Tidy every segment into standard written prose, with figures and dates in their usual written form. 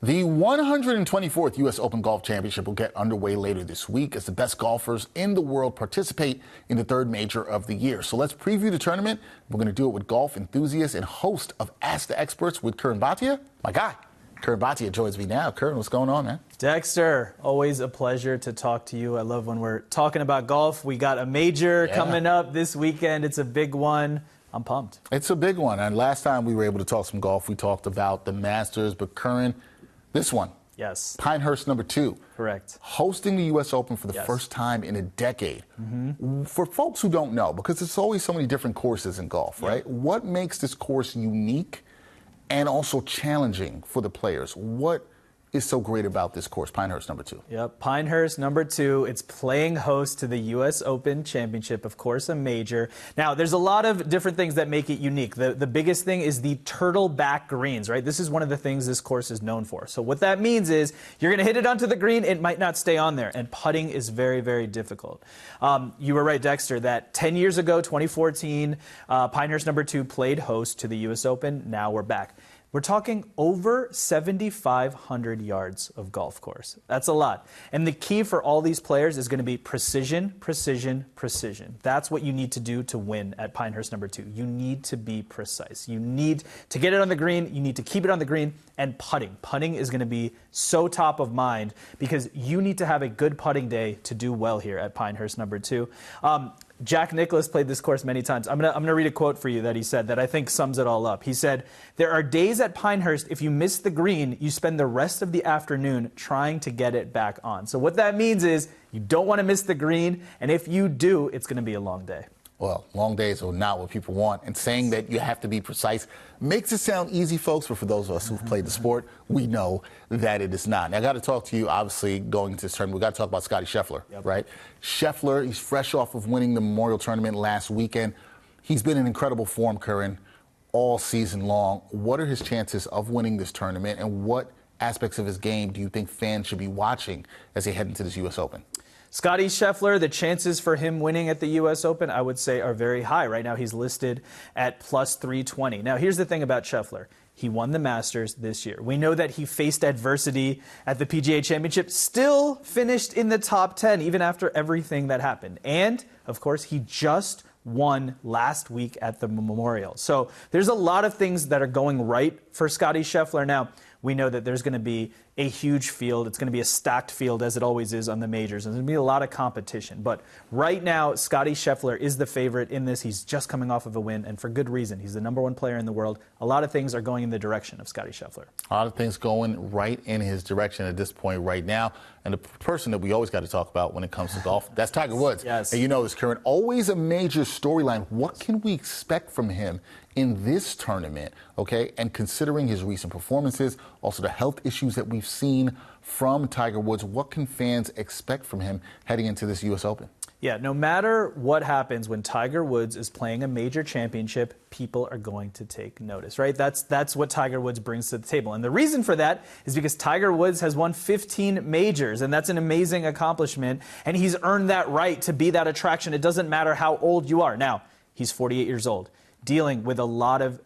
The 124th U.S. Open Golf Championship will get underway later this week as the best golfers in the world participate in the third major of the year. So let's preview the tournament. We're going to do it with golf enthusiast and host of Ask the Experts with Curran Bhatia. My guy, Curran Bhatia, joins me now. Curran, what's going on, man? Dexter, always a pleasure to talk to you. I love when we're talking about golf. We got a major coming up this weekend. It's a big one. I'm pumped. It's a big one. And last time we were able to talk some golf, we talked about the Masters, but Curran, this one. Yes. Pinehurst #2. Correct. Hosting the U.S. Open for the first time in a decade. For folks who don't know, because there's always so many different courses in golf, right? What makes this course unique and also challenging for the players? What is so great about this course, Pinehurst #2? Yep, Pinehurst #2. It's playing host to the U.S. Open Championship, of course, a major. Now, there's a lot of different things that make it unique. The biggest thing is the turtle back greens, right? This is one of the things this course is known for. So what that means is you're going to hit it onto the green, it might not stay on there, and putting is very, very difficult. You were right, Dexter, that 10 years ago, 2014, Pinehurst #2 played host to the U.S. Open. Now we're back. We're talking over 7,500 yards of golf course. That's a lot. And the key for all these players is going to be precision, precision, precision. That's what you need to do to win at Pinehurst #2. You need to be precise. You need to get it on the green. You need to keep it on the green. And putting. Putting is going to be so top of mind because you need to have a good putting day to do well here at Pinehurst #2. Jack Nicklaus played this course many times. I'm gonna read a quote for you that he said that I think sums it all up. He said, "There are days at Pinehurst, if you miss the green, you spend the rest of the afternoon trying to get it back on." So what that means is you don't want to miss the green, and if you do, it's going to be a long day. Well, long days are not what people want, and saying that you have to be precise makes it sound easy, folks, but for those of us who've played the sport, we know that it is not. Now, I got to talk to you, obviously, going into this tournament. We got to talk about Scottie Scheffler, right? Scheffler, he's fresh off of winning the Memorial Tournament last weekend. He's been in incredible form, Curran, all season long. What are his chances of winning this tournament, and what aspects of his game do you think fans should be watching as they head into this U.S. Open? Scottie Scheffler, the chances for him winning at the U.S. Open, I would say, are very high. Right now, he's listed at plus 320. Now, here's the thing about Scheffler. He won the Masters this year. We know that he faced adversity at the PGA Championship, still finished in the top 10, even after everything that happened. And, of course, he just won last week at the Memorial. So there's a lot of things that are going right for Scottie Scheffler. Now, we know that there's going to be a huge field. It's going to be a stacked field, as it always is on the majors. There's going to be a lot of competition. But right now, Scottie Scheffler is the favorite in this. He's just coming off of a win, and for good reason. He's the #1 player in the world. A lot of things are going in the direction of Scottie Scheffler. A lot of things going right in his direction at this point right now. And the person that we always got to talk about when it comes to golf, that's Tiger Woods. Yes. And you know this, Curran, always a major storyline. What can we expect from him in this tournament, okay? And considering his recent performances, also the health issues that we've seen from Tiger Woods, what can fans expect from him heading into this U.S. Open? Yeah, no matter what happens when Tiger Woods is playing a major championship, people are going to take notice, right? That's what Tiger Woods brings to the table. And the reason for that is because Tiger Woods has won 15 majors, and that's an amazing accomplishment, and he's earned that right to be that attraction. It doesn't matter how old you are. Now, he's 48 years old, dealing with a lot of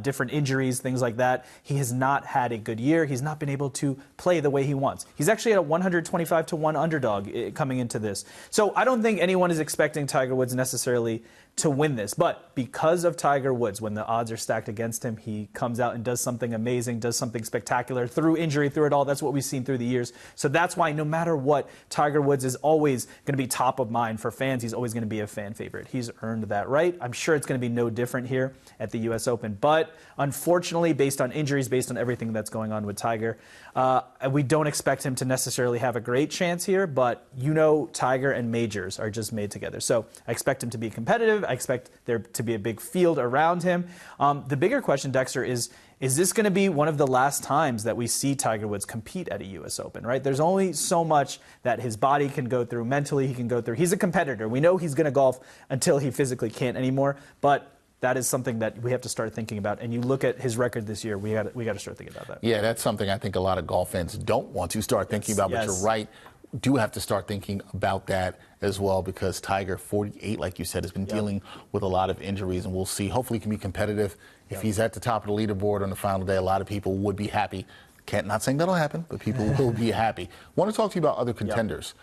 different injuries, things like that. He has not had a good year. He's not been able to play the way he wants. He's actually at a 125-1 underdog coming into this. So I don't think anyone is expecting Tiger Woods necessarily to win this. But because of Tiger Woods, when the odds are stacked against him, he comes out and does something amazing, does something spectacular through injury, through it all. That's what we've seen through the years. So that's why no matter what, Tiger Woods is always going to be top of mind for fans. He's always going to be a fan favorite. He's earned that right. I'm sure it's going to be no different here at the U.S. Open. But unfortunately, based on injuries, based on everything that's going on with Tiger, we don't expect him to necessarily have a great chance here. But you know, Tiger and majors are just made together. So I expect him to be competitive. I expect there to be a big field around him. The bigger question, Dexter, is this going to be one of the last times that we see Tiger Woods compete at a U.S. Open, right? There's only so much that his body can go through, mentally he can go through. He's a competitor. We know he's going to golf until he physically can't anymore, but that is something that we have to start thinking about. And you look at his record this year, we got to start thinking about that. Yeah, that's something I think a lot of golf fans don't want to start thinking about, but you're right. Do have to start thinking about that as well, because Tiger, 48, like you said, has been dealing with a lot of injuries, and we'll see. Hopefully he can be competitive. If he's at the top of the leaderboard on the final day, a lot of people would be happy Not saying that'll happen, but people will be happy. I want to talk to you about other contenders.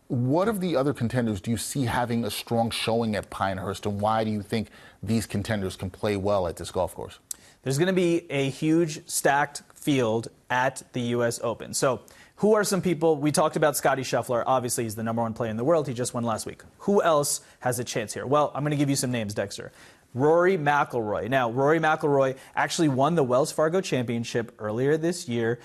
What of the other contenders do you see having a strong showing at Pinehurst, and why do you think these contenders can play well at this golf course? There's going to be a huge stacked field at the U.S. Open. So who are some people? We talked about Scottie Scheffler. Obviously, he's the #1 player in the world. He just won last week. Who else has a chance here? Well, I'm going to give you some names, Dexter. Rory McIlroy. Now, Rory McIlroy actually won the Wells Fargo Championship earlier this year.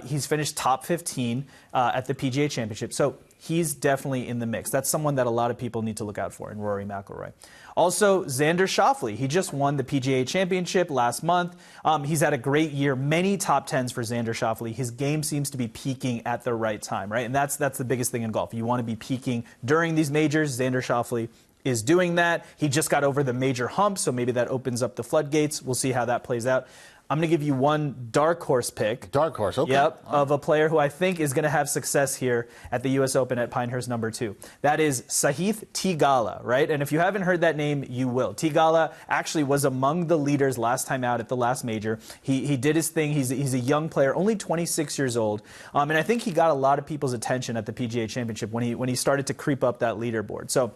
He's finished top 15 at the PGA Championship. So he's definitely in the mix. That's someone that a lot of people need to look out for in Rory McIlroy. Also, Xander Schauffele. He just won the PGA Championship last month. He's had a great year. Many top 10s for Xander Schauffele. His game seems to be peaking at the right time, right? And that's the biggest thing in golf. You want to be peaking during these majors. Xander Schauffele is doing that. He just got over the major hump, so maybe that opens up the floodgates. We'll see how that plays out. I'm going to give you one dark horse pick. Dark horse, okay. Yep, of a player who I think is going to have success here at the U.S. Open at Pinehurst #2. That is Sahith Theegala, right? And if you haven't heard that name, you will. Theegala actually was among the leaders last time out at the last major. He did his thing. He's a young player, only 26 years old. And I think he got a lot of people's attention at the PGA Championship when he started to creep up that leaderboard. So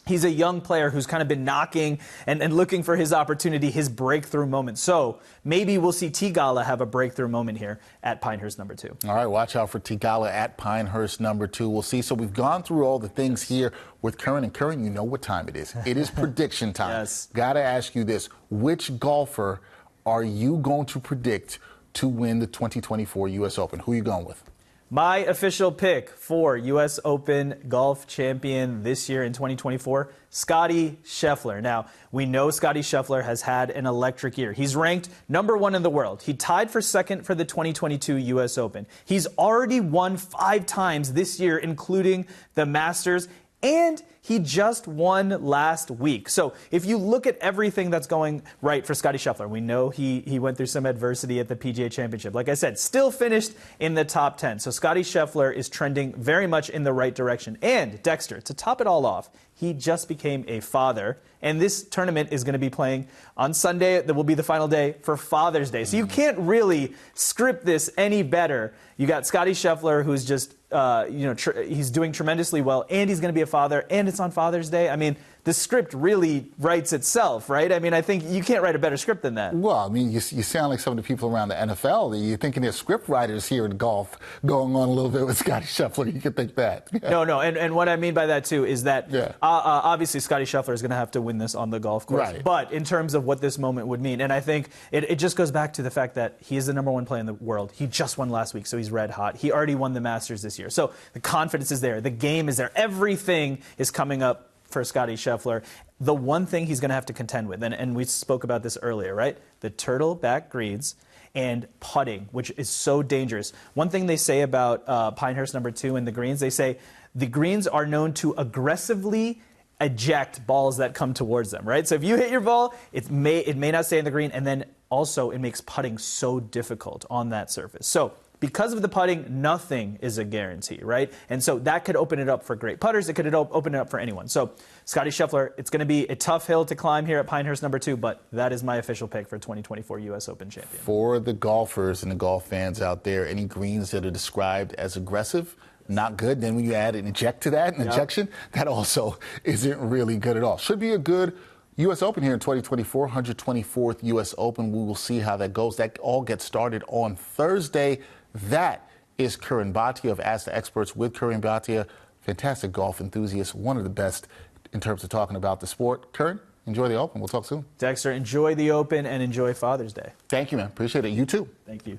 he's a young player who's kind of been knocking and looking for his opportunity, his breakthrough moment. So maybe we'll see Theegala have a breakthrough moment here at Pinehurst #2. All right, watch out for Theegala at Pinehurst #2. We'll see. So we've gone through all the things here with Curran. And Curran, you know what time it is. It is prediction time. Yes. Got to ask you this. Which golfer are you going to predict to win the 2024 U.S. Open? Who are you going with? My official pick for U.S. Open golf champion this year in 2024, Scottie Scheffler. Now, we know Scottie Scheffler has had an electric year. He's ranked #1 in the world. He tied for second for the 2022 U.S. Open. He's already won 5 times this year, including the Masters, and he just won last week. So if you look at everything that's going right for Scottie Scheffler, we know he went through some adversity at the PGA Championship. Like I said, still finished in the top 10. So Scottie Scheffler is trending very much in the right direction. And Dexter, to top it all off, he just became a father. And this tournament is going to be playing on Sunday. That will be the final day for Father's Day. So you can't really script this any better. You got Scottie Scheffler, who's just, he's doing tremendously well, and he's going to be a father, and it's on Father's Day. I mean, the script really writes itself, right? I mean, I think you can't write a better script than that. Well, I mean, you sound like some of the people around the NFL. You're thinking there's script writers here in golf going on a little bit with Scottie Scheffler. You could think that. No, and what I mean by that, too, is that obviously Scottie Scheffler is going to have to win this on the golf course. Right. But in terms of what this moment would mean, and I think it just goes back to the fact that he is the #1 player in the world. He just won last week, so he's red hot. He already won the Masters this year. So the confidence is there. The game is there. Everything is coming up for Scottie Scheffler. The one thing he's going to have to contend with, and we spoke about this earlier, right? The turtle back greens and putting, which is so dangerous. One thing they say about Pinehurst #2 and the greens, they say the greens are known to aggressively eject balls that come towards them, right? So if you hit your ball, it may not stay in the green, and then also it makes putting so difficult on that surface. So because of the putting, nothing is a guarantee, right? And so that could open it up for great putters. It could open it up for anyone. So Scottie Scheffler, it's going to be a tough hill to climb here at Pinehurst #2, but that is my official pick for 2024 U.S. Open champion. For the golfers and the golf fans out there, any greens that are described as aggressive, not good. Then when you add an eject to that, an ejection, that also isn't really good at all. Should be a good U.S. Open here in 2024, 124th U.S. Open. We will see how that goes. That all gets started on Thursday. That is Curran Bhatia of Ask the Experts with Curran Bhatia. Fantastic golf enthusiast, one of the best in terms of talking about the sport. Curran, enjoy the Open. We'll talk soon. Dexter, enjoy the Open and enjoy Father's Day. Thank you, man. Appreciate it. You too. Thank you.